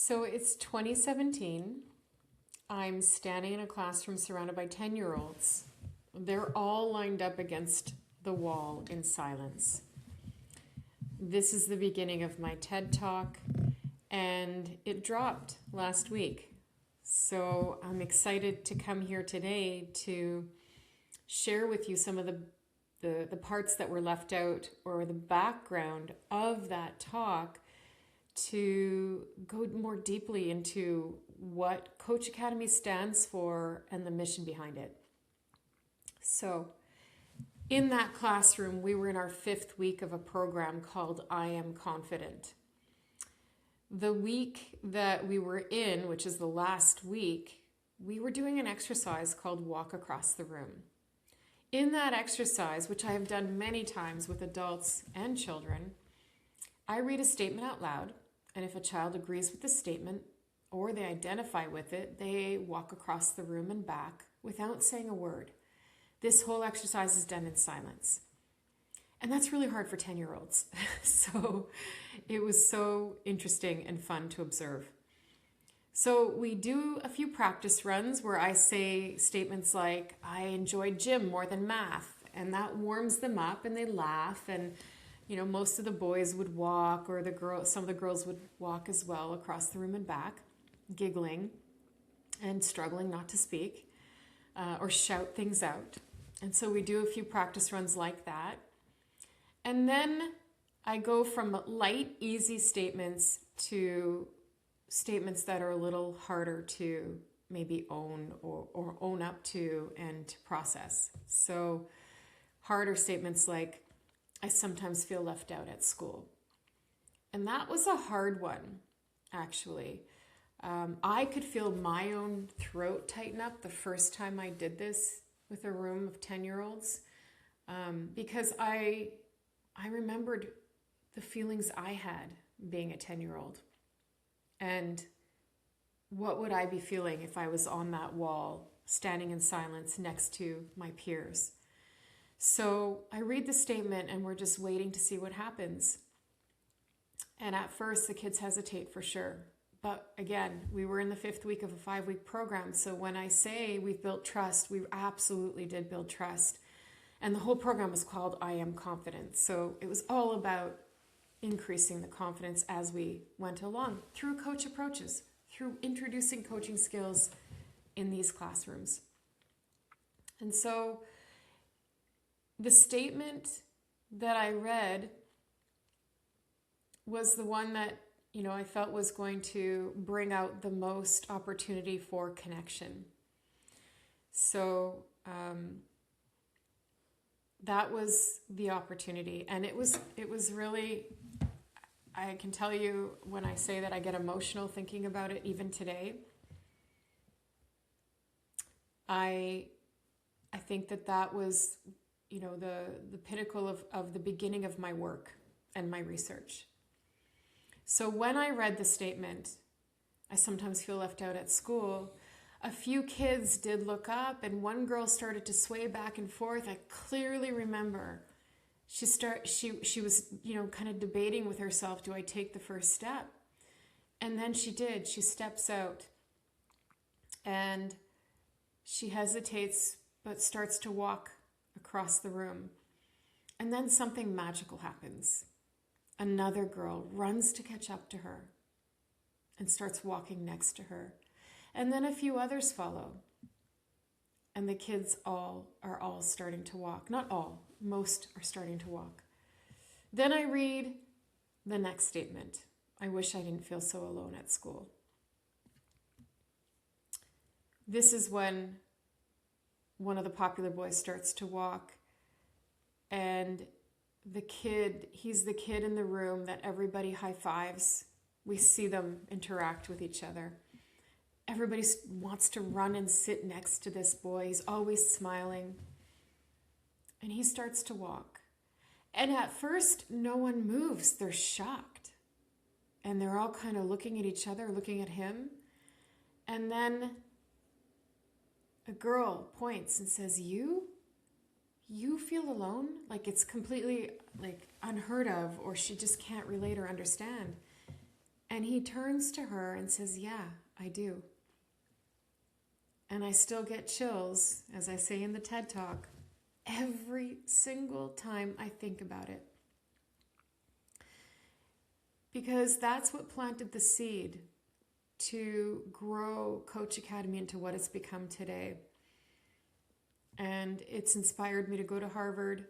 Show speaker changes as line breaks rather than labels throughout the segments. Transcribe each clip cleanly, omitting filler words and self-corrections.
So it's 2017. I'm standing in a classroom surrounded by 10-year-olds. They're all lined up against the wall in silence. This is the beginning of my TED Talk, and it dropped last week. So I'm excited to come here today to share with you some of the parts that were left out, or the background of that talk, to go more deeply into what Coach Academy stands for and the mission behind it. So in that classroom, we were in our 5th week of a program called I Am Confident. The week that we were in, which is the last week, we were doing an exercise called Walk Across the Room. In that exercise, which I have done many times with adults and children, I read a statement out loud, and if a child agrees with the statement or they identify with it, they walk across the room and back without saying a word. This whole exercise is done in silence. And that's really hard for 10-year-olds. So it was so interesting and fun to observe. So we do a few practice runs where I say statements like, I enjoyed gym more than math, and that warms them up and they laugh. And you know, most of the boys would walk, or some of the girls would walk as well across the room and back, giggling and struggling not to speak or shout things out. And so we do a few practice runs like that. And then I go from light, easy statements to statements that are a little harder to maybe own or own up to and to process. So harder statements like, I sometimes feel left out at school. And that was a hard one, actually. I could feel my own throat tighten up the first time I did this with a room of 10-year-olds because I remembered the feelings I had being a 10-year-old. And what would I be feeling if I was on that wall, standing in silence next to my peers? So I read the statement and we're just waiting to see what happens. And at first the kids hesitate for sure. But again, we were in the 5th week of a 5-week program. So when I say we've built trust, we absolutely did build trust. And the whole program was called I Am Confident. So it was all about increasing the confidence as we went along through coach approaches, through introducing coaching skills in these classrooms. And so the statement that I read was the one that, you know, I felt was going to bring out the most opportunity for connection. So that was the opportunity. And it was really, I can tell you when I say that I get emotional thinking about it even today. I think that was, you know, the pinnacle of the beginning of my work and my research. So when I read the statement, I sometimes feel left out at school, a few kids did look up and one girl started to sway back and forth. I clearly remember she was, you know, kind of debating with herself, do I take the first step? And then she did. She steps out and she hesitates but starts to walk across the room. And then something magical happens. Another girl runs to catch up to her and starts walking next to her. And then a few others follow. And the kids are all starting to walk. Not all, most are starting to walk. Then I read the next statement. I wish I didn't feel so alone at school. This is when one of the popular boys starts to walk, and he's the kid in the room that everybody high fives. We see them interact with each other. Everybody wants to run and sit next to this boy. He's always smiling. And he starts to walk. And at first, no one moves. They're shocked. And they're all kind of looking at each other, looking at him. And then a girl points and says, You feel alone? Like it's completely like unheard of, or she just can't relate or understand. And he turns to her and says, "Yeah, I do." And I still get chills, as I say in the TED Talk, every single time I think about it. Because that's what planted the seed to grow Coach Academy into what it's become today. And it's inspired me to go to Harvard.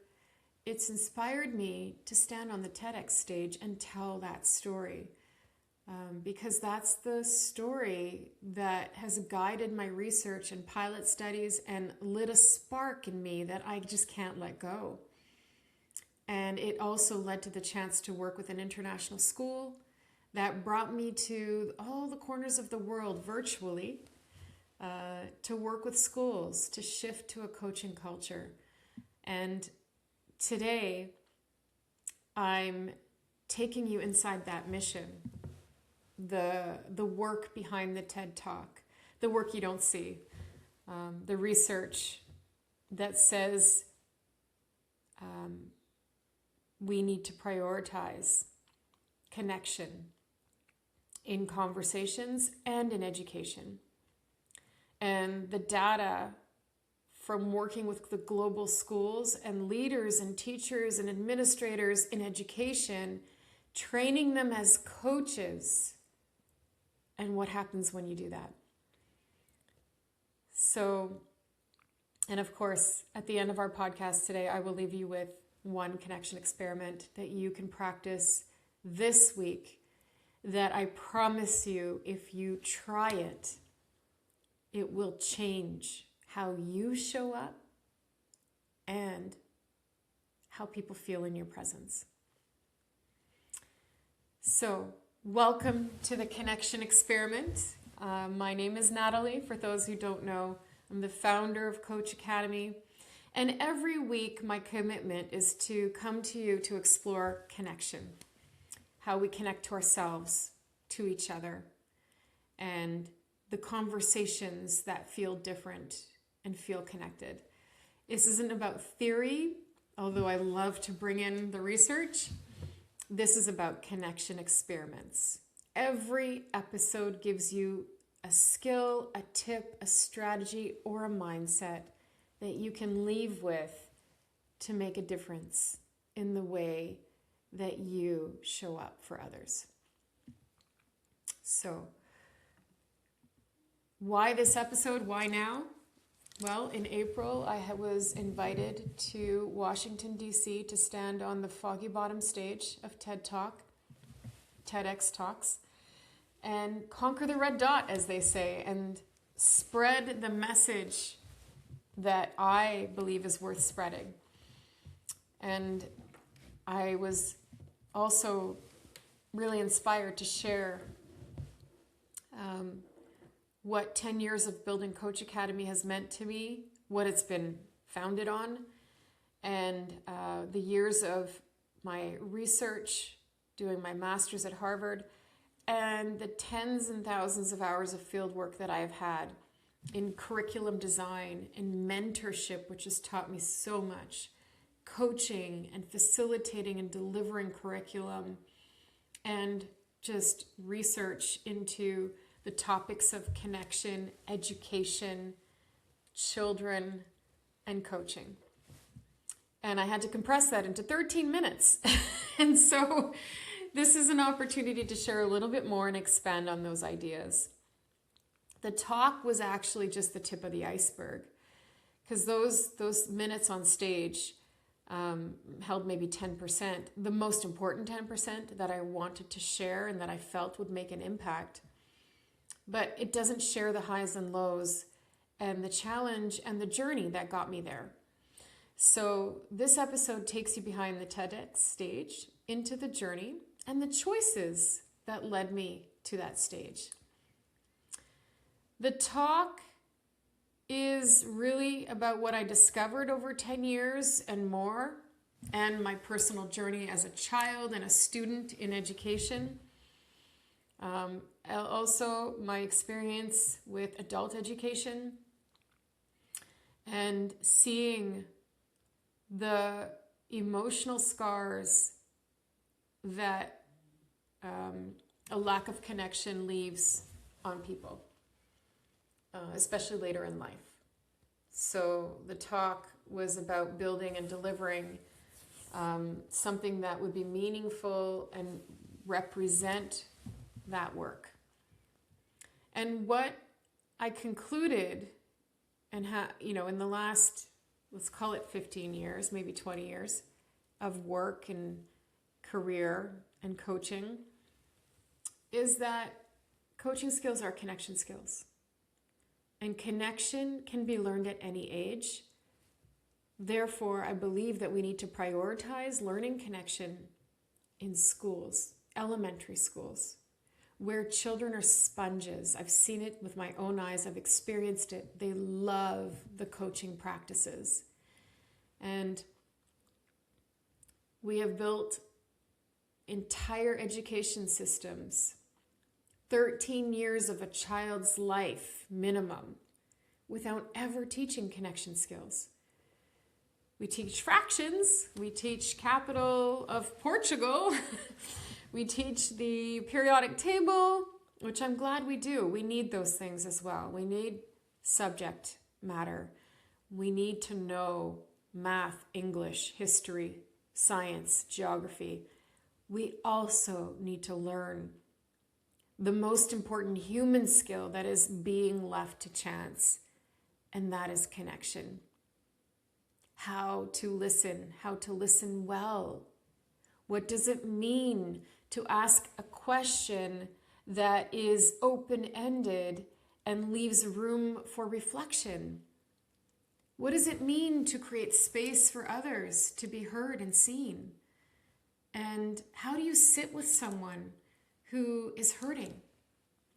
It's inspired me to stand on the TEDx stage and tell that story. Because that's the story that has guided my research and pilot studies and lit a spark in me that I just can't let go. And it also led to the chance to work with an international school that brought me to all the corners of the world virtually, to work with schools, to shift to a coaching culture. And today, I'm taking you inside that mission, the work behind the TED Talk, the work you don't see, the research that says we need to prioritize connection in conversations and in education. And the data from working with the global schools and leaders and teachers and administrators in education, training them as coaches, and what happens when you do that. So, and of course, at the end of our podcast today, I will leave you with one connection experiment that you can practice this week that I promise you, if you try it, it will change how you show up and how people feel in your presence. So, welcome to the Connection Experiment. My name is Nathalie. For those who don't know, I'm the founder of Coach Academy. And every week, my commitment is to come to you to explore connection, how we connect to ourselves, to each other, and the conversations that feel different and feel connected. This isn't about theory, although I love to bring in the research. This is about connection experiments. Every episode gives you a skill, a tip, a strategy, or a mindset that you can leave with to make a difference in the way that you show up for others. So, why this episode? Why now? Well, in April, I was invited to Washington, D.C. to stand on the Foggy Bottom stage of TEDx Talks, and conquer the red dot, as they say, and spread the message that I believe is worth spreading. And I was also really inspired to share what 10 years of building Coach Academy has meant to me, what it's been founded on, and the years of my research, doing my master's at Harvard, and the tens and thousands of hours of field work that I've had in curriculum design, in mentorship, which has taught me so much, coaching and facilitating and delivering curriculum, and just research into the topics of connection, education, children, and coaching. And I had to compress that into 13 minutes. And so this is an opportunity to share a little bit more and expand on those ideas. The talk was actually just the tip of the iceberg, because those minutes on stage held maybe 10%, the most important 10% that I wanted to share and that I felt would make an impact. But it doesn't share the highs and lows and the challenge and the journey that got me there. So this episode takes you behind the TEDx stage, into the journey and the choices that led me to that stage. The talk is really about what I discovered over 10 years and more, and my personal journey as a child and a student in education. Also, my experience with adult education and seeing the emotional scars that a lack of connection leaves on people, especially later in life. So the talk was about building and delivering something that would be meaningful and represent that work. And what I concluded, and in the last, let's call it 15 years, maybe 20 years of work and career and coaching, is that coaching skills are connection skills. And connection can be learned at any age. Therefore, I believe that we need to prioritize learning connection in schools, elementary schools, where children are sponges. I've seen it with my own eyes. I've experienced it. They love the coaching practices. And we have built entire education systems, 13 years of a child's life minimum, without ever teaching connection skills. We teach fractions, we teach capital of Portugal, we teach the periodic table, which I'm glad we do. We need those things as well. We need subject matter. We need to know math, English, history, science, geography. We also need to learn the most important human skill that is being left to chance, and that is connection. How to listen well. What does it mean to ask a question that is open-ended and leaves room for reflection? What does it mean to create space for others to be heard and seen? And how do you sit with someone who is hurting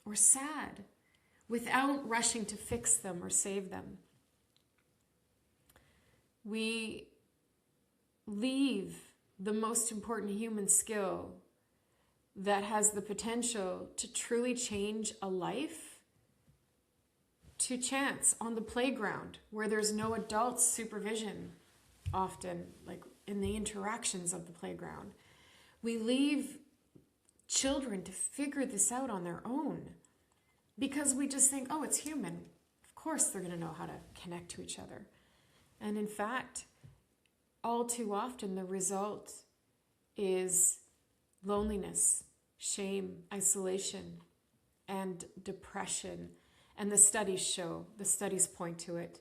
or sad without rushing to fix them or save them? We leave the most important human skill that has the potential to truly change a life to chance on the playground, where there's no adult supervision, often, like in the interactions of the playground. We leave children to figure this out on their own because we just think, oh, it's human. Of course they're going to know how to connect to each other. And in fact, all too often the result is loneliness, shame, isolation, and depression. And the studies point to it.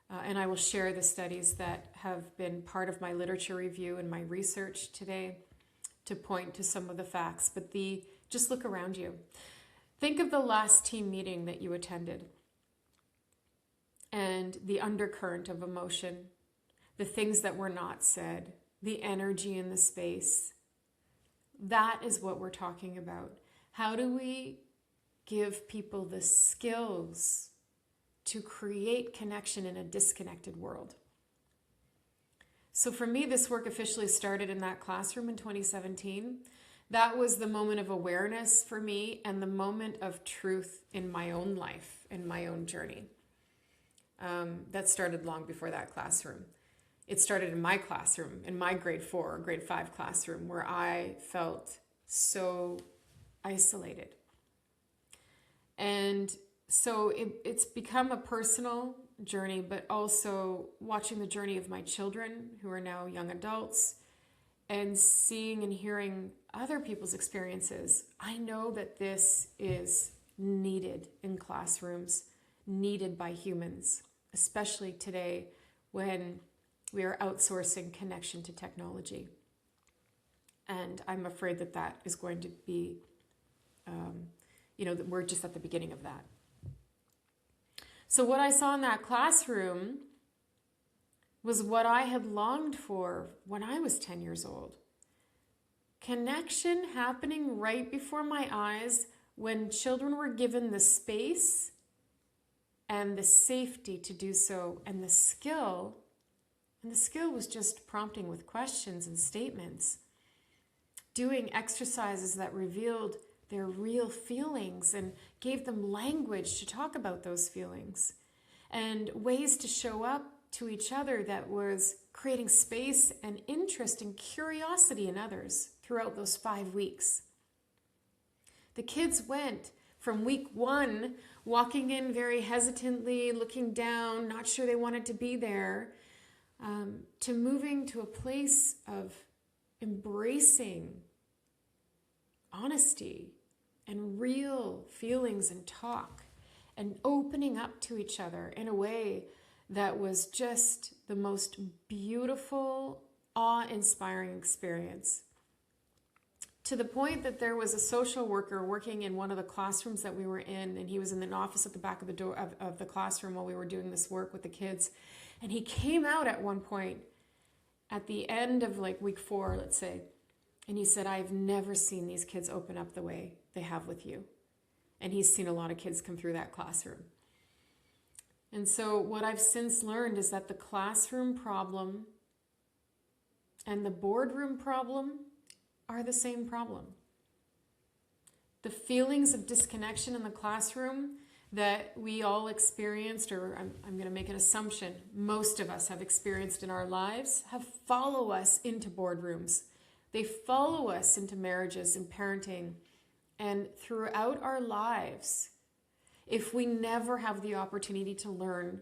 And I will share the studies that have been part of my literature review and my research today to point to some of the facts. But just look around you. Think of the last team meeting that you attended and the undercurrent of emotion, the things that were not said, the energy in the space. That is what we're talking about. How do we give people the skills to create connection in a disconnected world? So for me, this work officially started in that classroom in 2017. That was the moment of awareness for me and the moment of truth in my own life, in my own journey. That started long before that classroom. It started in my classroom, in my grade 4 or grade 5 classroom, where I felt so isolated. And so it's become a personal journey, but also watching the journey of my children, who are now young adults, and seeing and hearing other people's experiences. I know that this is needed in classrooms, needed by humans, especially today when we are outsourcing connection to technology. And I'm afraid that that is going to be, that we're just at the beginning of that. So what I saw in that classroom was what I had longed for when I was 10 years old. Connection happening right before my eyes when children were given the space and the safety to do so, and the skill was just prompting with questions and statements, doing exercises that revealed their real feelings and gave them language to talk about those feelings, and ways to show up to each other that was creating space and interest and curiosity in others throughout those 5 weeks. The kids went from week 1, walking in very hesitantly, looking down, not sure they wanted to be there, to moving to a place of embracing honesty and real feelings and talk and opening up to each other in a way that was just the most beautiful, awe-inspiring experience. To the point that there was a social worker working in one of the classrooms that we were in, and he was in an office at the back of the door of the classroom while we were doing this work with the kids. And he came out at one point at the end of like week 4, let's say, and he said, "I've never seen these kids open up the way they have with you." And he's seen a lot of kids come through that classroom. And so what I've since learned is that the classroom problem and the boardroom problem are the same problem. The feelings of disconnection in the classroom that we all experienced, or I'm going to make an assumption, most of us have experienced in our lives, have follow us into boardrooms. They follow us into marriages and parenting. And throughout our lives, if we never have the opportunity to learn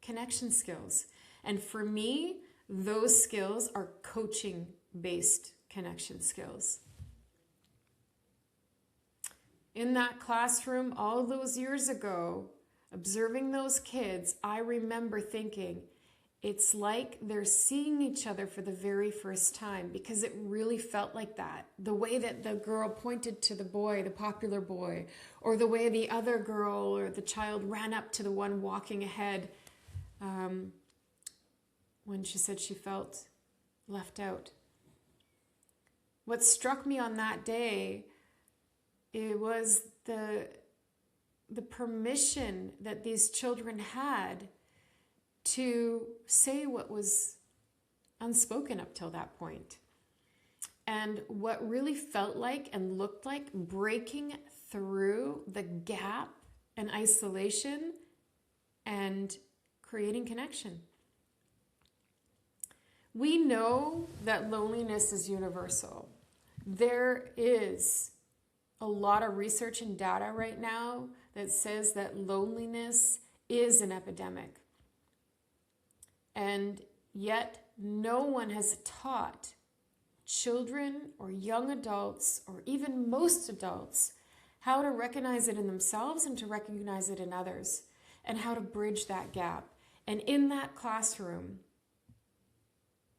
connection skills. And for me, those skills are coaching-based connection skills. In that classroom all those years ago, observing those kids, I remember thinking, it's like they're seeing each other for the very first time, because it really felt like that. The way that the girl pointed to the boy, the popular boy, or the way the other girl or the child ran up to the one walking ahead when she said she felt left out. What struck me on that day, it was the permission that these children had to say what was unspoken up till that point. And what really felt like and looked like breaking through the gap and isolation and creating connection. We know that loneliness is universal. There is a lot of research and data right now that says that loneliness is an epidemic. And yet no one has taught children or young adults, or even most adults, how to recognize it in themselves and to recognize it in others, and how to bridge that gap. And in that classroom,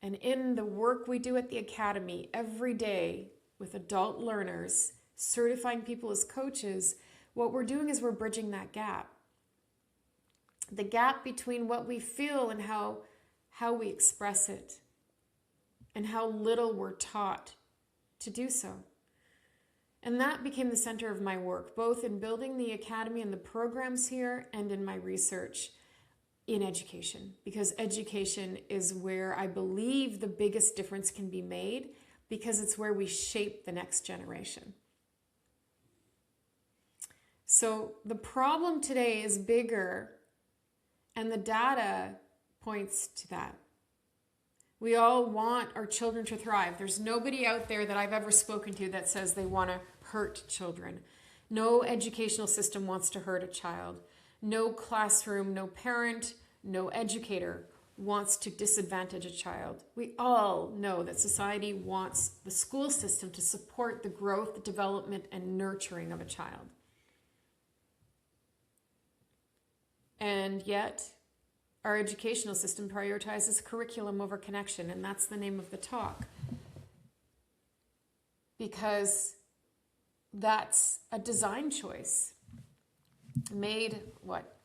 and in the work we do at the Academy every day with adult learners, certifying people as coaches, what we're doing is we're bridging that gap. The gap between what we feel and how we express it, and how little we're taught to do so. And that became the center of my work, both in building the Academy and the programs here, and in my research in education, because education is where I believe the biggest difference can be made, because it's where we shape the next generation. So the problem today is bigger, and the data points to that. We all want our children to thrive. There's nobody out there that I've ever spoken to that says they want to hurt children. No educational system wants to hurt a child. No classroom, no parent, no educator wants to disadvantage a child. We all know that society wants the school system to support the growth, the development, and nurturing of a child. And yet, our educational system prioritizes curriculum over connection, and that's the name of the talk. Because that's a design choice made,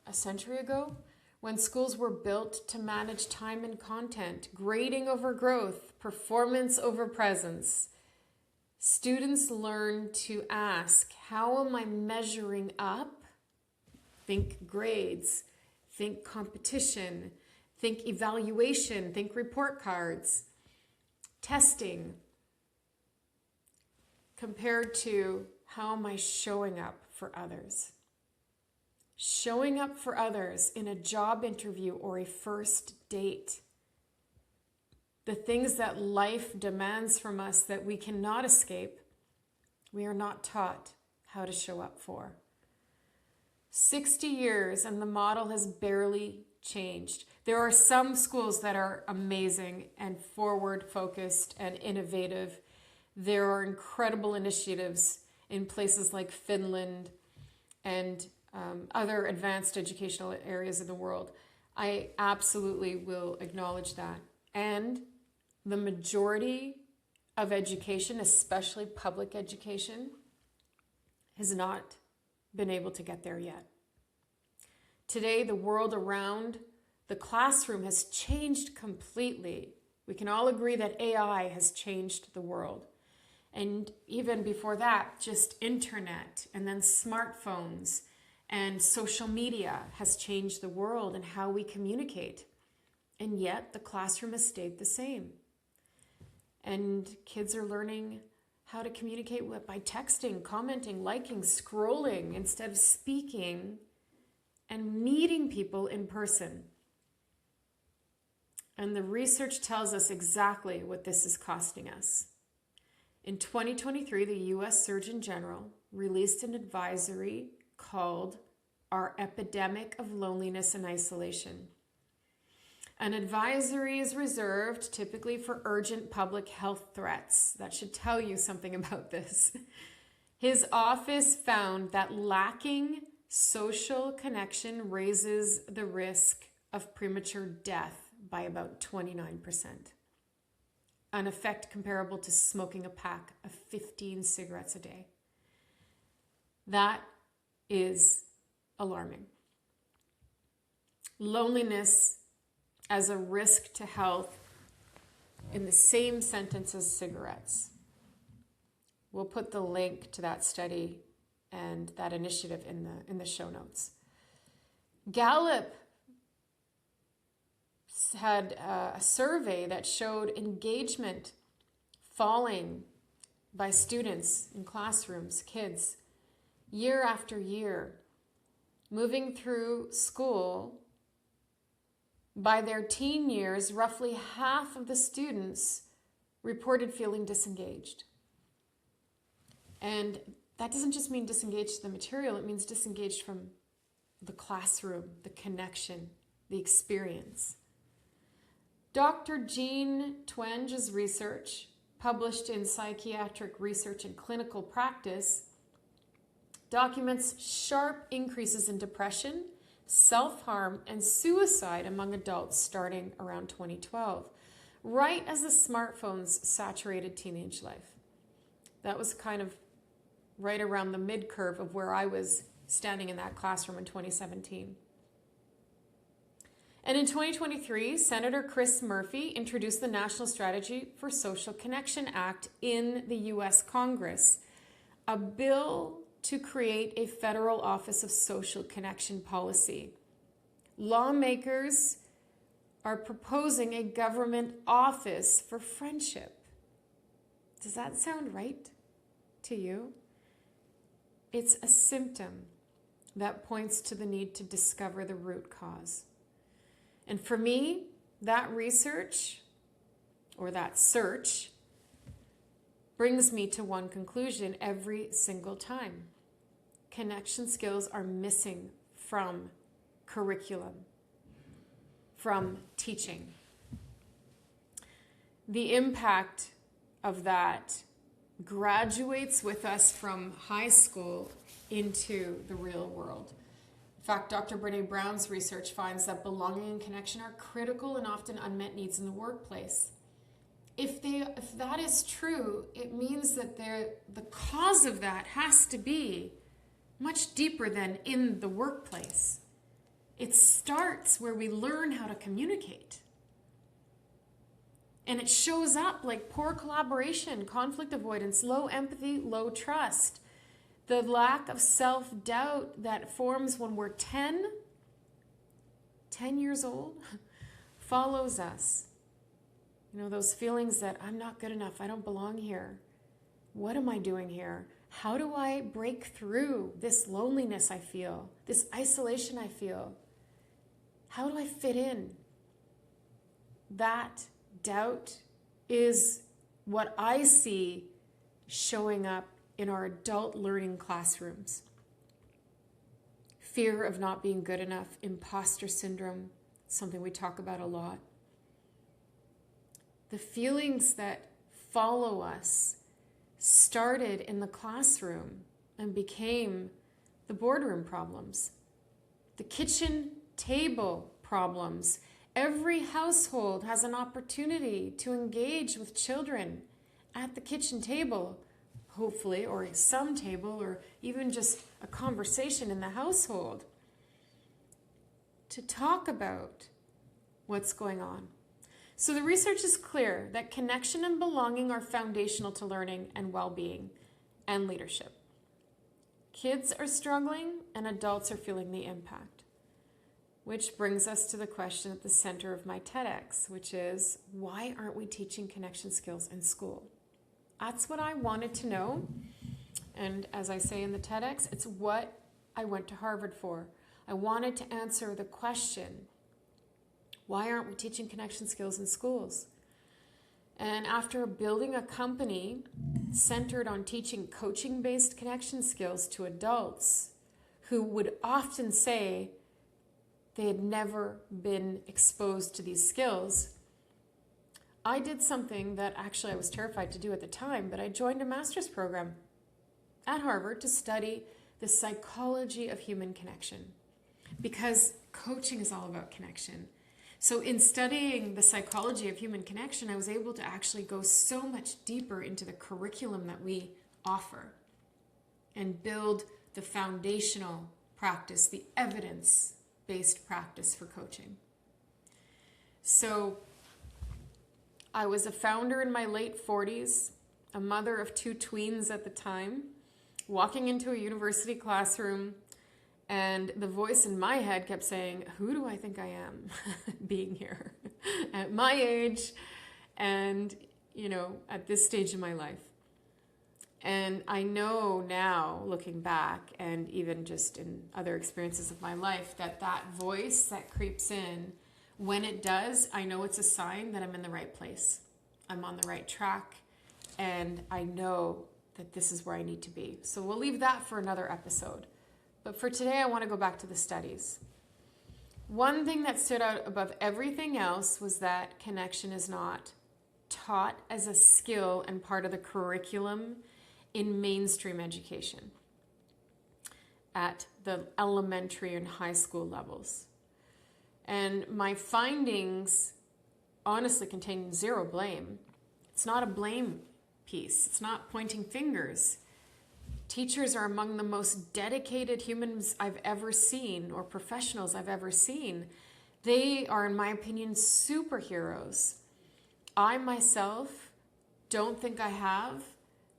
a century ago? When schools were built to manage time and content, grading over growth, performance over presence. Students learn to ask, how am I measuring up? Think grades. Think competition, think evaluation, think report cards, testing, compared to how am I showing up for others? Showing up for others in a job interview or a first date. The things that life demands from us that we cannot escape, we are not taught how to show up for. 60 years and the model has barely changed. There are some schools that are amazing and forward-focused and innovative. There are incredible initiatives in places like Finland and other advanced educational areas of the world. I absolutely will acknowledge that. And the majority of education, especially public education, has not been able to get there yet. Today, the world around the classroom has changed completely. We can all agree that AI has changed the world. And even before that, just internet and then smartphones and social media has changed the world and how we communicate. And yet the classroom has stayed the same. And kids are learning how to communicate by texting, commenting, liking, scrolling instead of speaking and meeting people in person. And the research tells us exactly what this is costing us. In 2023, the U.S. Surgeon General released an advisory called Our Epidemic of Loneliness and Isolation. An advisory is reserved typically for urgent public health threats. That should tell you something about this. His office found that lacking social connection raises the risk of premature death by about 29%. An effect comparable to smoking a pack of 15 cigarettes a day. That is alarming. Loneliness as a risk to health in the same sentence as cigarettes. We'll put the link to that study and that initiative in the show notes. Gallup had a survey that showed engagement falling by students in classrooms, kids, year after year, moving through school. By their teen years, roughly half of the students reported feeling disengaged. And that doesn't just mean disengaged to the material, it means disengaged from the classroom, the connection, the experience. Dr. Jean Twenge's research, published in Psychiatric Research and Clinical Practice, documents sharp increases in depression, self-harm, and suicide among adults starting around 2012, right as the smartphones saturated teenage life. That was kind of right around the mid-curve of where I was standing in that classroom in 2017. And in 2023, Senator Chris Murphy introduced the National Strategy for Social Connection Act in the U.S. Congress, a bill to create a federal office of social connection policy. Lawmakers are proposing a government office for friendship. Does that sound right to you? It's a symptom that points to the need to discover the root cause. And for me, that research, or that search, brings me to one conclusion every single time. Connection skills are missing from curriculum, from teaching. The impact of that graduates with us from high school into the real world. In fact, Dr. Brene Brown's research finds that belonging and connection are critical and often unmet needs in the workplace. If that is true, it means that the cause of that has to be much deeper than in the workplace. It starts where we learn how to communicate. And it shows up like poor collaboration, conflict avoidance, low empathy, low trust. The lack of self-doubt that forms when we're 10 years old, follows us. You know, those feelings that I'm not good enough, I don't belong here. What am I doing here? How do I break through this loneliness I feel, this isolation I feel? How do I fit in? That doubt is what I see showing up in our adult learning classrooms. Fear of not being good enough, imposter syndrome, something we talk about a lot. The feelings that follow us started in the classroom and became the boardroom problems, the kitchen table problems. Every household has an opportunity to engage with children at the kitchen table, hopefully, or some table, or even just a conversation in the household to talk about what's going on. So the research is clear that connection and belonging are foundational to learning and well-being and leadership. Kids are struggling and adults are feeling the impact. Which brings us to the question at the center of my TEDx, which is, why aren't we teaching connection skills in school? That's what I wanted to know. And as I say in the TEDx, it's what I went to Harvard for. I wanted to answer the question, why aren't we teaching connection skills in schools? And after building a company centered on teaching coaching-based connection skills to adults who would often say they had never been exposed to these skills, I did something that actually I was terrified to do at the time, but I joined a master's program at Harvard to study the psychology of human connection, because coaching is all about connection. So in studying the psychology of human connection, I was able to actually go so much deeper into the curriculum that we offer and build the foundational practice, the evidence-based practice for coaching. So I was a founder in my late 40s, a mother of 2 tweens at the time, walking into a university classroom, and the voice in my head kept saying, who do I think I am being here at my age and, at this stage in my life? And I know now, looking back, and even just in other experiences of my life, that voice that creeps in, when it does, I know it's a sign that I'm in the right place. I'm on the right track, and I know that this is where I need to be. So we'll leave that for another episode. But for today, I want to go back to the studies. One thing that stood out above everything else was that connection is not taught as a skill and part of the curriculum in mainstream education at the elementary and high school levels. And my findings honestly contain zero blame. It's not a blame piece. It's not pointing fingers. Teachers are among the most dedicated humans I've ever seen, or professionals I've ever seen. They are, in my opinion, superheroes. I myself don't think I have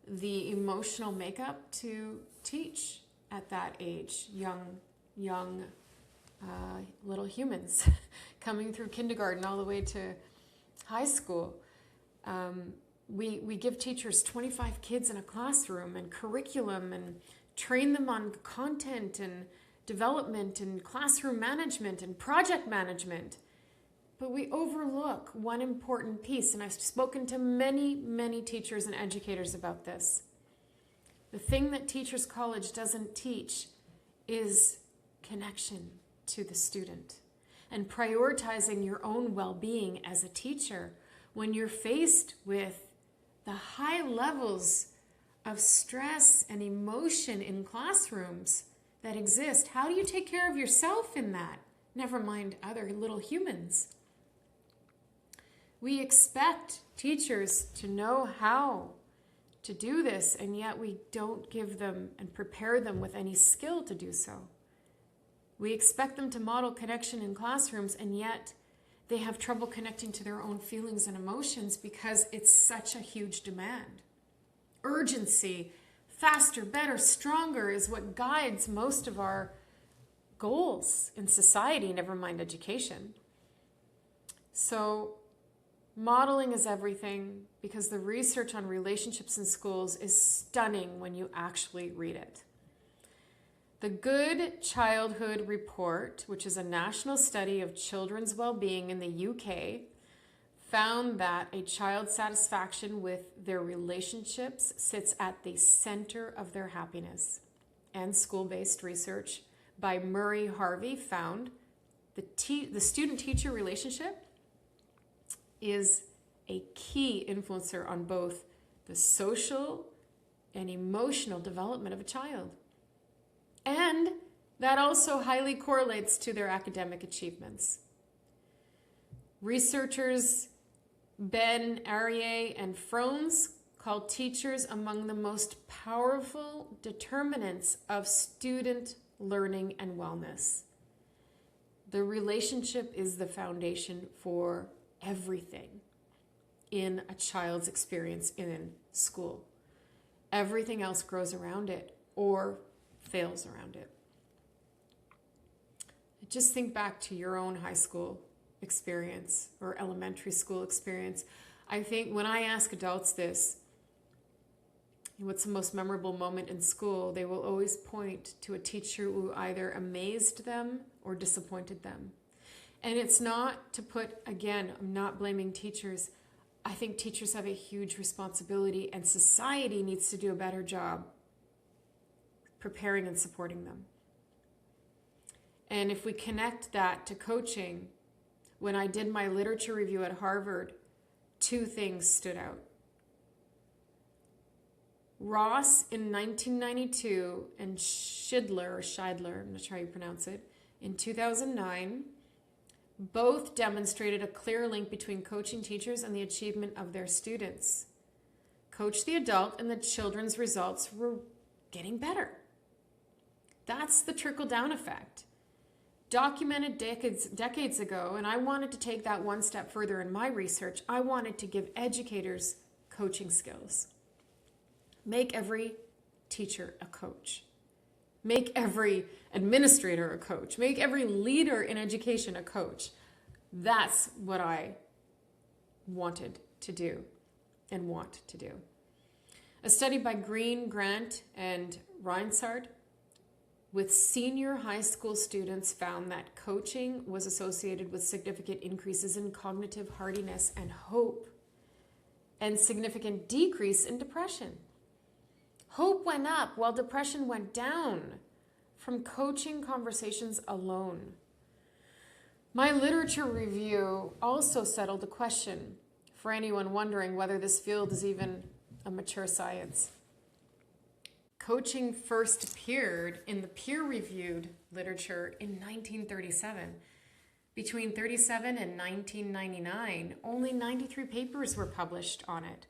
the emotional makeup to teach at that age, young little humans coming through kindergarten all the way to high school. We give teachers 25 kids in a classroom and curriculum and train them on content and development and classroom management and project management. But we overlook one important piece, and I've spoken to many, many teachers and educators about this. The thing that Teachers College doesn't teach is connection to the student and prioritizing your own well-being as a teacher when you're faced with the high levels of stress and emotion in classrooms that exist. How do you take care of yourself in that? Never mind other little humans. We expect teachers to know how to do this, and yet we don't give them and prepare them with any skill to do so. We expect them to model connection in classrooms, and yet they have trouble connecting to their own feelings and emotions because it's such a huge demand. Urgency, faster, better, stronger is what guides most of our goals in society, never mind education. So modeling is everything, because the research on relationships in schools is stunning when you actually read it. The Good Childhood Report, which is a national study of children's well-being in the UK, found that a child's satisfaction with their relationships sits at the center of their happiness. And school-based research by Murray Harvey found the student-teacher relationship is a key influencer on both the social and emotional development of a child. And that also highly correlates to their academic achievements. Researchers Ben Arieh and Frones call teachers among the most powerful determinants of student learning and wellness. The relationship is the foundation for everything in a child's experience in school. Everything else grows around it or fails around it. Just think back to your own high school experience or elementary school experience. I think when I ask adults this, what's the most memorable moment in school, they will always point to a teacher who either amazed them or disappointed them. And it's not to put, again, I'm not blaming teachers. I think teachers have a huge responsibility and society needs to do a better job preparing and supporting them. And if we connect that to coaching, when I did my literature review at Harvard, two things stood out. Ross in 1992 and Scheidler, I'm not sure how you pronounce it, in 2009, both demonstrated a clear link between coaching teachers and the achievement of their students. Coach the adult and the children's results were getting better. That's the trickle-down effect. Documented decades ago, and I wanted to take that one step further in my research. I wanted to give educators coaching skills. Make every teacher a coach. Make every administrator a coach. Make every leader in education a coach. That's what I wanted to do and want to do. A study by Green, Grant, and Reinsard with senior high school students found that coaching was associated with significant increases in cognitive hardiness and hope and significant decrease in depression. Hope went up while depression went down from coaching conversations alone. My literature review also settled the question for anyone wondering whether this field is even a mature science. Coaching first appeared in the peer-reviewed literature in 1937. Between 1937 and 1999, only 93 papers were published on it.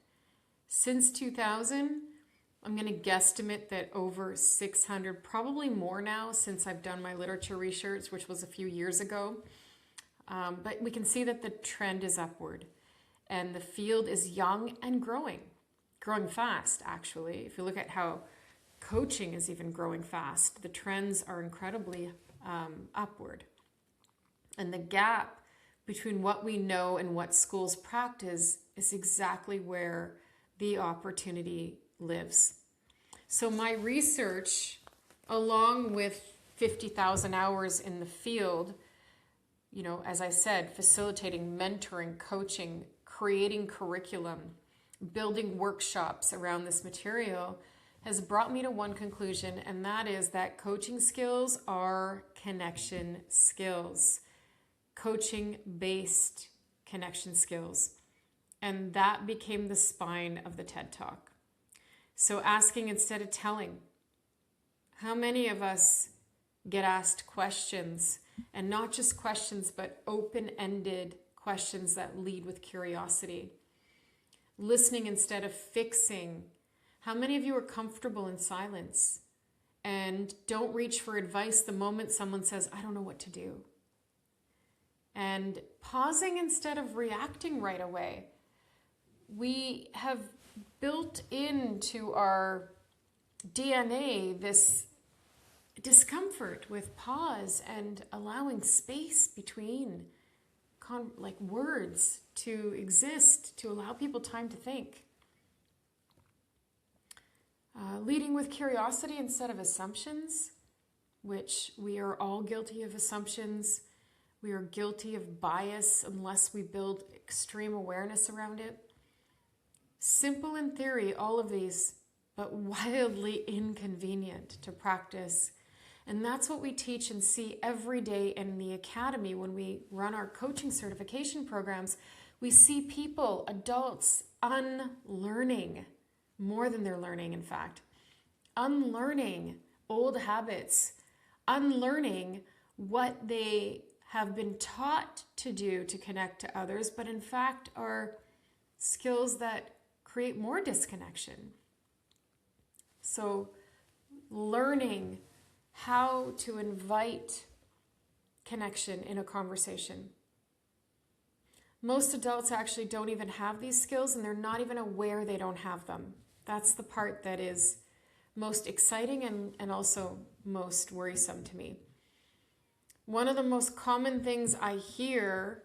Since 2000, I'm going to guesstimate that over 600, probably more now since I've done my literature research, which was a few years ago. But we can see that the trend is upward. And the field is young and growing fast, actually. If you look at how coaching is even growing fast, the trends are incredibly upward. And the gap between what we know and what schools practice is exactly where the opportunity lives. So my research, along with 50,000 hours in the field, as I said, facilitating, mentoring, coaching, creating curriculum, building workshops around this material, has brought me to one conclusion, and that is that coaching skills are connection skills, coaching-based connection skills. And that became the spine of the TED Talk. So asking instead of telling. How many of us get asked questions, and not just questions, but open-ended questions that lead with curiosity? Listening instead of fixing. How many of you are comfortable in silence and don't reach for advice the moment someone says, I don't know what to do? And pausing instead of reacting right away. We have built into our DNA this discomfort with pause and allowing space between words to exist, to allow people time to think. Leading with curiosity instead of assumptions, which we are all guilty of assumptions. We are guilty of bias unless we build extreme awareness around it. Simple in theory, all of these, but wildly inconvenient to practice. And that's what we teach and see every day in the academy when we run our coaching certification programs. We see people, adults, unlearning, more than they're learning, in fact. Unlearning old habits, unlearning what they have been taught to do to connect to others, but in fact are skills that create more disconnection. So learning how to invite connection in a conversation. Most adults actually don't even have these skills, and they're not even aware they don't have them. That's the part that is most exciting and also most worrisome to me. One of the most common things I hear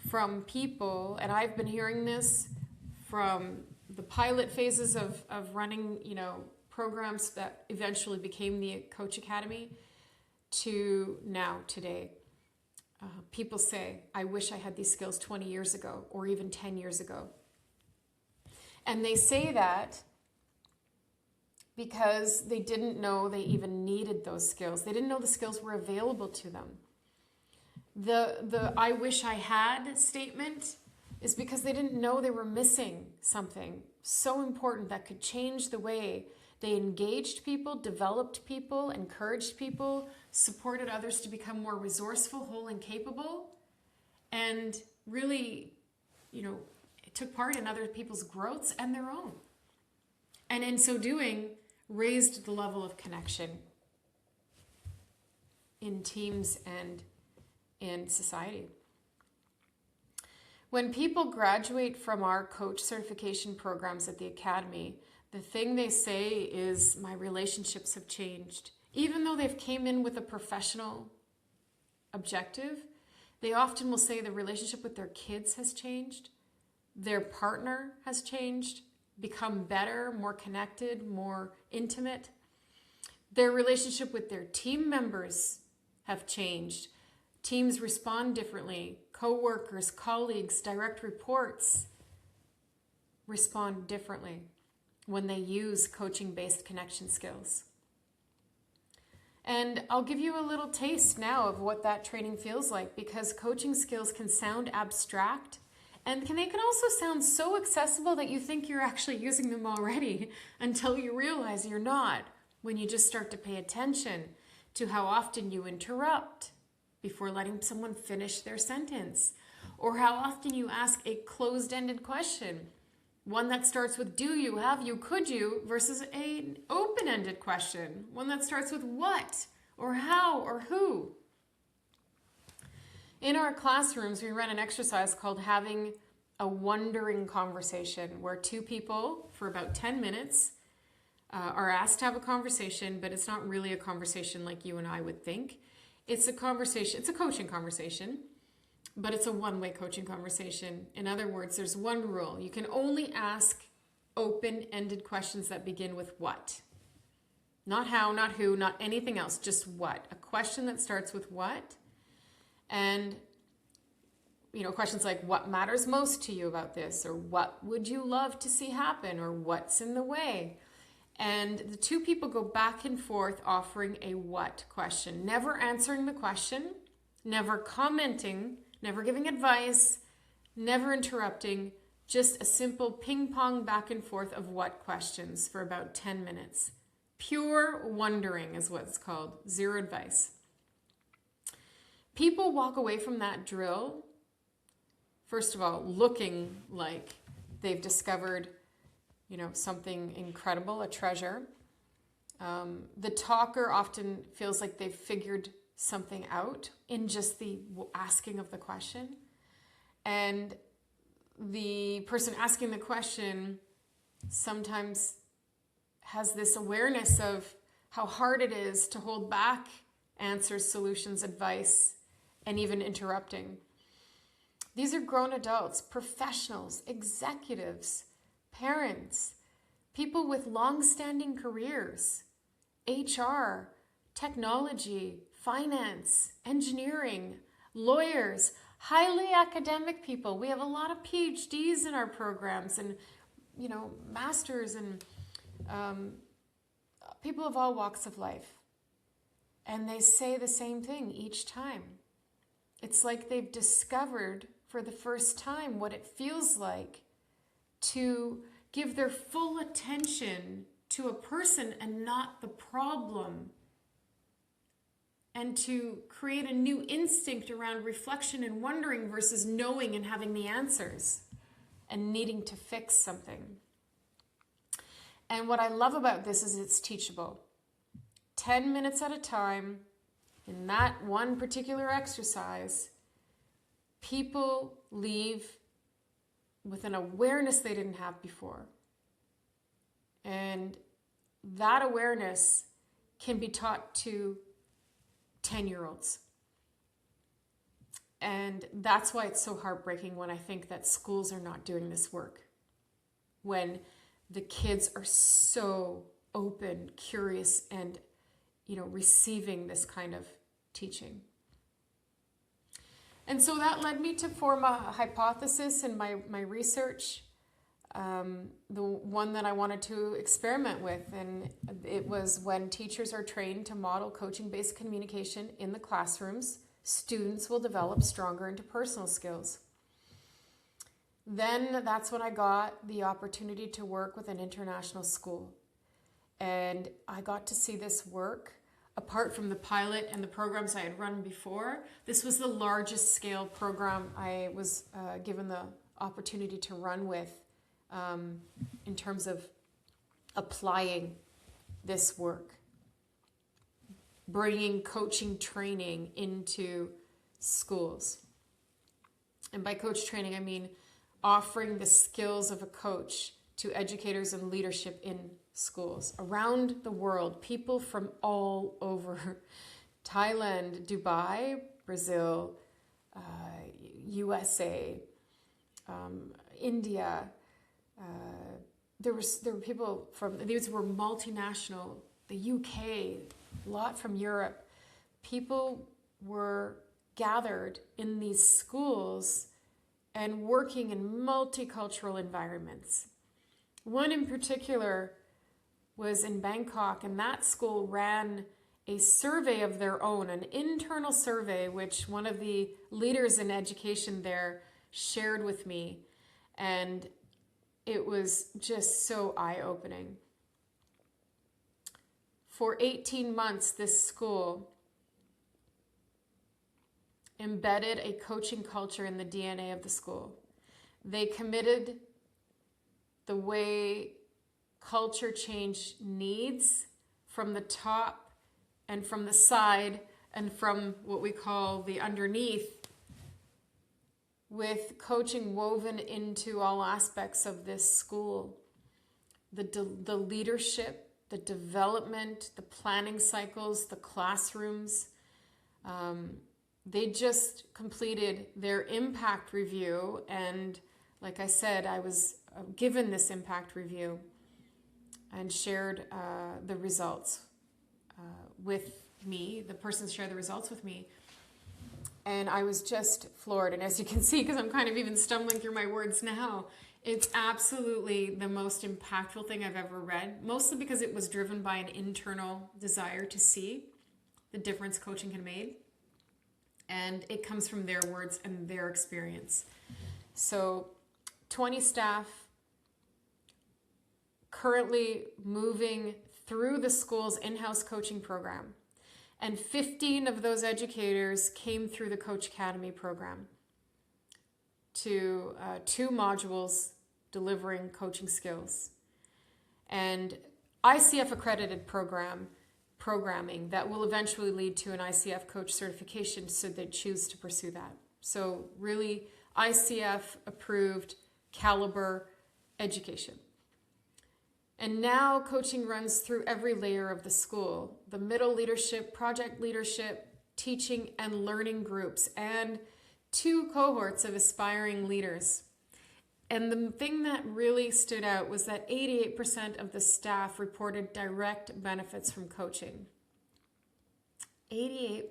from people, and I've been hearing this from the pilot phases of running, programs that eventually became the Coach Academy to now, today. People say, I wish I had these skills 20 years ago or even 10 years ago. And they say that because they didn't know they even needed those skills. They didn't know the skills were available to them. The I wish I had statement is because they didn't know they were missing something so important that could change the way they engaged people, developed people, encouraged people, supported others to become more resourceful, whole, and capable, and really, took part in other people's growths and their own. And in so doing, raised the level of connection in teams and in society. When people graduate from our coach certification programs at the Academy, the thing they say is, my relationships have changed. Even though they've came in with a professional objective, they often will say the relationship with their kids has changed, their partner has changed, become better, more connected, more intimate. Their relationship with their team members have changed. Teams respond differently. Co-workers, colleagues, direct reports respond differently when they use coaching-based connection skills. And I'll give you a little taste now of what that training feels like, because coaching skills can sound abstract, and they can also sound so accessible that you think you're actually using them already until you realize you're not, when you just start to pay attention to how often you interrupt before letting someone finish their sentence, or how often you ask a closed-ended question, one that starts with do you, have you, could you, versus an open-ended question, one that starts with what, or how, or who. In our classrooms, we run an exercise called having a wondering conversation, where two people for about 10 minutes are asked to have a conversation, but it's not really a conversation like you and I would think. It's a conversation, it's a coaching conversation, but it's a one-way coaching conversation. In other words, there's one rule. You can only ask open-ended questions that begin with what. Not how, not who, not anything else, just what. A question that starts with what. And, questions like, what matters most to you about this? Or what would you love to see happen? Or what's in the way? And the two people go back and forth offering a what question, never answering the question, never commenting, never giving advice, never interrupting, just a simple ping pong back and forth of what questions for about 10 minutes. Pure wondering is what it's called, zero advice. People walk away from that drill, first of all, looking like they've discovered something incredible, a treasure. The talker often feels like they've figured something out in just the asking of the question. And the person asking the question sometimes has this awareness of how hard it is to hold back answers, solutions, advice, and even interrupting. These are grown adults, professionals, executives, parents, people with long-standing careers, HR, technology, finance, engineering, lawyers, highly academic people. We have a lot of PhDs in our programs and, masters and people of all walks of life. And they say the same thing each time. It's like they've discovered for the first time what it feels like to give their full attention to a person and not the problem, and to create a new instinct around reflection and wondering versus knowing and having the answers and needing to fix something. And what I love about this is it's teachable. 10 minutes at a time, in that one particular exercise, people leave with an awareness they didn't have before. And that awareness can be taught to 10-year-olds. And that's why it's so heartbreaking when I think that schools are not doing this work. When the kids are so open, curious, and receiving this kind of teaching. And so that led me to form a hypothesis in my research, the one that I wanted to experiment with. And it was when teachers are trained to model coaching-based communication in the classrooms, students will develop stronger interpersonal skills. Then that's when I got the opportunity to work with an international school. And I got to see this work. Apart from the pilot and the programs I had run before, this was the largest scale program I was given the opportunity to run with in terms of applying this work, bringing coaching training into schools. And by coach training, I mean offering the skills of a coach to educators and leadership in schools around the world, people from all over Thailand, Dubai, Brazil, USA, India. There were people from, these were multinational, the UK, a lot from Europe. People were gathered in these schools and working in multicultural environments. One in particular was in Bangkok, and that school ran a survey of their own, an internal survey, which one of the leaders in education there shared with me. And it was just so eye-opening. For 18 months, this school embedded a coaching culture in the DNA of the school. They committed the way culture change needs from the top and from the side and from what we call the underneath, with coaching woven into all aspects of this school. The leadership, the development, the planning cycles, the classrooms. They just completed their impact review, and like I said, I was given this impact review and shared the results with me. The person shared the results with me. And I was just floored. And as you can see, because I'm kind of even stumbling through my words now, it's absolutely the most impactful thing I've ever read, mostly because it was driven by an internal desire to see the difference coaching can make. And it comes from their words and their experience. So 20 staff currently moving through the school's in-house coaching program. And 15 of those educators came through the Coach Academy program to 2 modules delivering coaching skills. And ICF accredited programming that will eventually lead to an ICF coach certification, so they choose to pursue that. So really ICF approved caliber education. And now coaching runs through every layer of the school: the middle leadership, project leadership, teaching and learning groups, and 2 cohorts of aspiring leaders. And the thing that really stood out was that 88% of the staff reported direct benefits from coaching. 88%.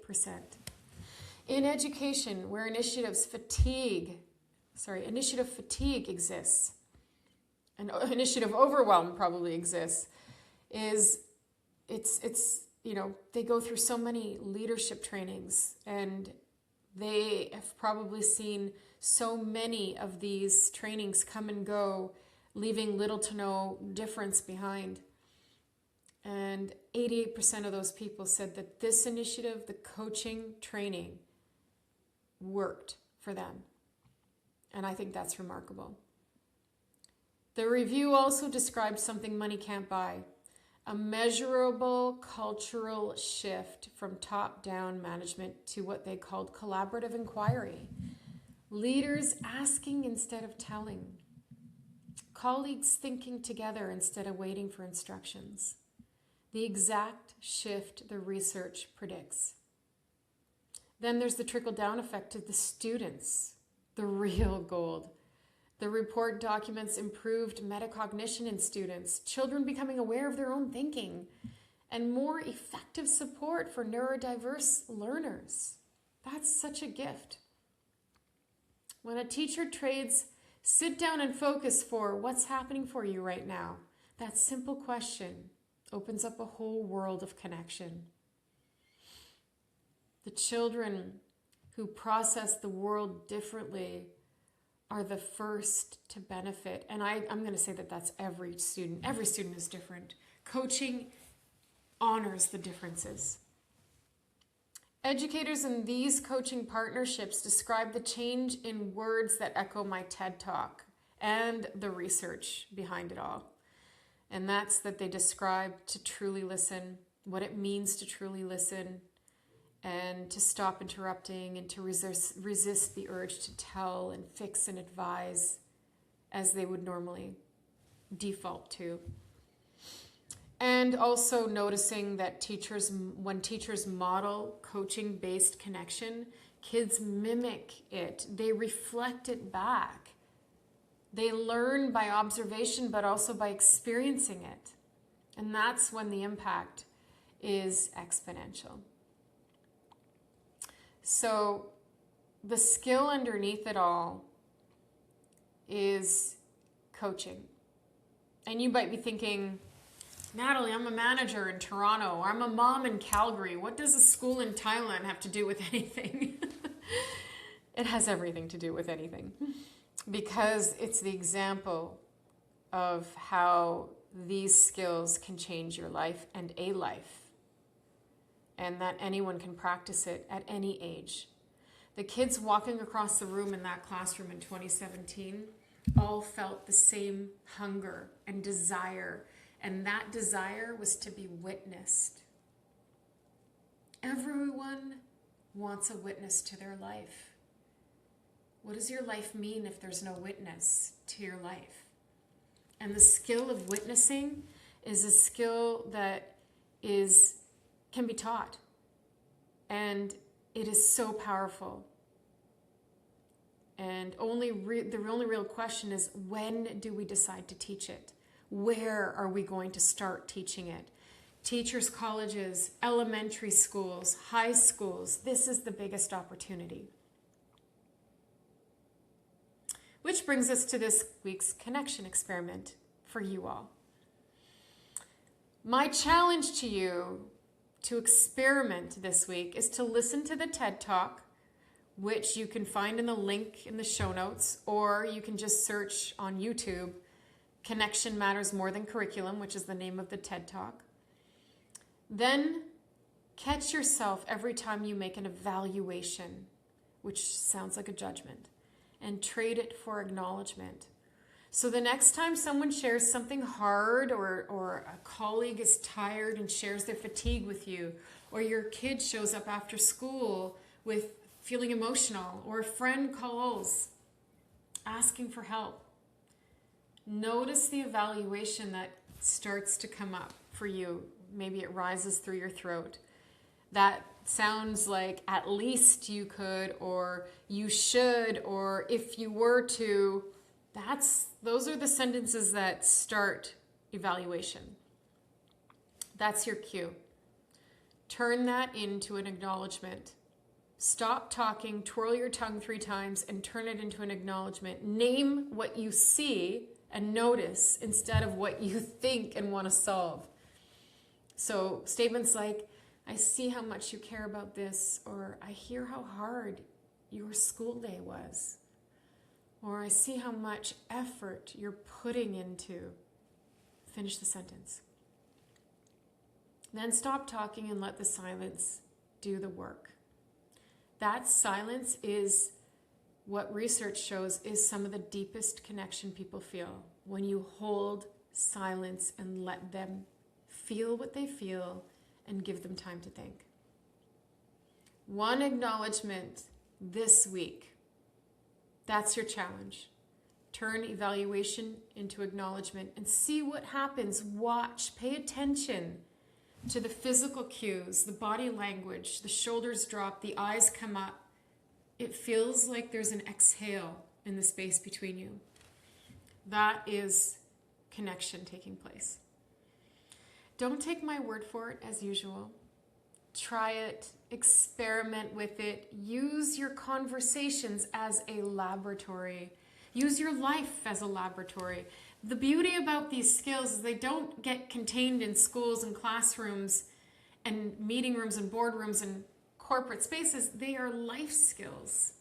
In education, where initiative fatigue exists, and initiative overwhelm probably exists, they go through so many leadership trainings, and they have probably seen so many of these trainings come and go, leaving little to no difference behind. And 88% of those people said that this initiative, the coaching training, worked for them. And I think that's remarkable. The review also described something money can't buy: a measurable cultural shift from top-down management to what they called collaborative inquiry. Leaders asking instead of telling. Colleagues thinking together instead of waiting for instructions. The exact shift the research predicts. Then there's the trickle-down effect to the students, the real gold. The report documents improved metacognition in students, children becoming aware of their own thinking, and more effective support for neurodiverse learners. That's such a gift. When a teacher trades sit down and focus for what's happening for you right now, that simple question opens up a whole world of connection. The children who process the world differently are the first to benefit. And I'm going to say that that's every student. Every student is different. Coaching honors the differences. Educators in these coaching partnerships describe the change in words that echo my TED Talk and the research behind it all. And that's that they describe to truly listen, what it means to truly listen, and to stop interrupting and to resist the urge to tell and fix and advise as they would normally default to. And also noticing that when teachers model coaching-based connection, kids mimic it. They reflect it back. They learn by observation, but also by experiencing it. And that's when the impact is exponential. So the skill underneath it all is coaching. And you might be thinking, Natalie, I'm a manager in Toronto. I'm a mom in Calgary. What does a school in Thailand have to do with anything? It has everything to do with anything, because it's the example of how these skills can change your life and a life, and that anyone can practice it at any age. The kids walking across the room in that classroom in 2017 all felt the same hunger and desire, and that desire was to be witnessed. Everyone wants a witness to their life. What does your life mean if there's no witness to your life? And the skill of witnessing is a skill that can be taught. And it is so powerful. And the only real question is, when do we decide to teach it? Where are we going to start teaching it? Teachers' colleges, elementary schools, high schools, this is the biggest opportunity. Which brings us to this week's connection experiment for you all. My challenge to you to experiment this week is to listen to the TED Talk, which you can find in the link in the show notes, or you can just search on YouTube, Connection Matters More Than Curriculum, which is the name of the TED Talk. Then catch yourself every time you make an evaluation, which sounds like a judgment, and trade it for acknowledgement. So the next time someone shares something hard, or a colleague is tired and shares their fatigue with you, or your kid shows up after school with feeling emotional, or a friend calls asking for help, notice the evaluation that starts to come up for you. Maybe it rises through your throat. That sounds like at least you could, or you should, or if you were to. Those are the sentences that start evaluation. That's your cue. Turn that into an acknowledgement. Stop talking, twirl your tongue 3 times, and turn it into an acknowledgement. Name what you see and notice instead of what you think and want to solve. So statements like, I see how much you care about this, or I hear how hard your school day was, or I see how much effort you're putting into. Finish the sentence. Then stop talking and let the silence do the work. That silence is what research shows is some of the deepest connection people feel. When you hold silence and let them feel what they feel and give them time to think. One acknowledgement this week. That's your challenge. Turn evaluation into acknowledgement and see what happens. Watch, pay attention to the physical cues, the body language, the shoulders drop, the eyes come up. It feels like there's an exhale in the space between you. That is connection taking place. Don't take my word for it as usual. Try it, experiment with it, use your conversations as a laboratory. Use your life as a laboratory. The beauty about these skills is they don't get contained in schools and classrooms and meeting rooms and boardrooms and corporate spaces. They are life skills.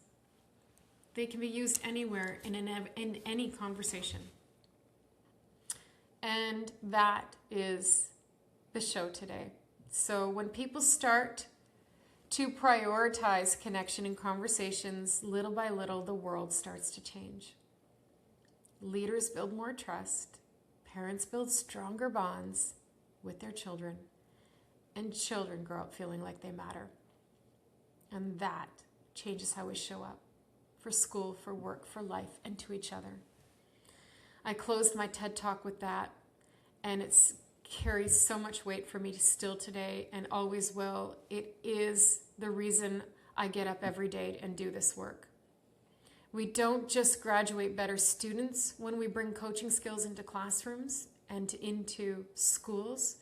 They can be used anywhere in any conversation. And that is the show today. So when people start to prioritize connection in conversations, little by little, the world starts to change. Leaders build more trust, parents build stronger bonds with their children, and children grow up feeling like they matter. And that changes how we show up for school, for work, for life, and to each other. I closed my TED Talk with that, and it carries so much weight for me still today and always will. It is the reason I get up every day and do this work. We don't just graduate better students when we bring coaching skills into classrooms and into schools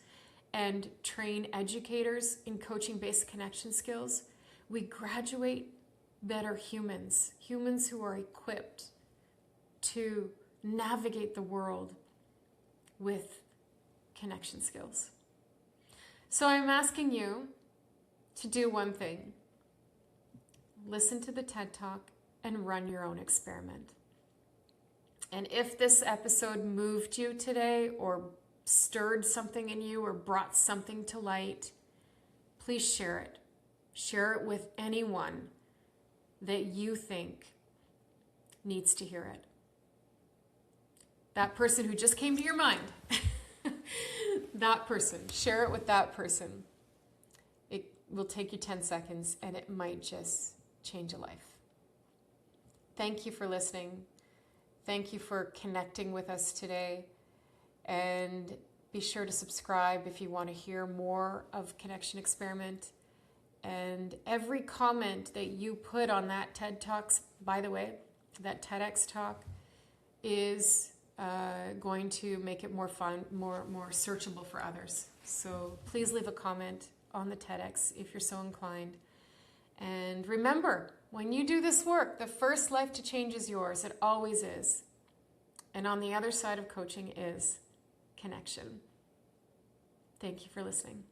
and train educators in coaching-based connection skills. We graduate better humans, humans who are equipped to navigate the world with connection skills. So I'm asking you to do one thing. Listen to the TED Talk and run your own experiment. And if this episode moved you today or stirred something in you or brought something to light, please share it. Share it with anyone that you think needs to hear it. That person who just came to your mind. That person. Share it with that person. It will take you 10 seconds and it might just change a life. Thank you for listening. Thank you for connecting with us today. And be sure to subscribe if you want to hear more of Connection Experiment. And every comment that you put on that TED Talks, by the way, that TEDx talk is going to make it more fun, more searchable for others. So please leave a comment on the TEDx if you're so inclined. And remember, when you do this work, the first life to change is yours. It always is. And on the other side of coaching is connection. Thank you for listening.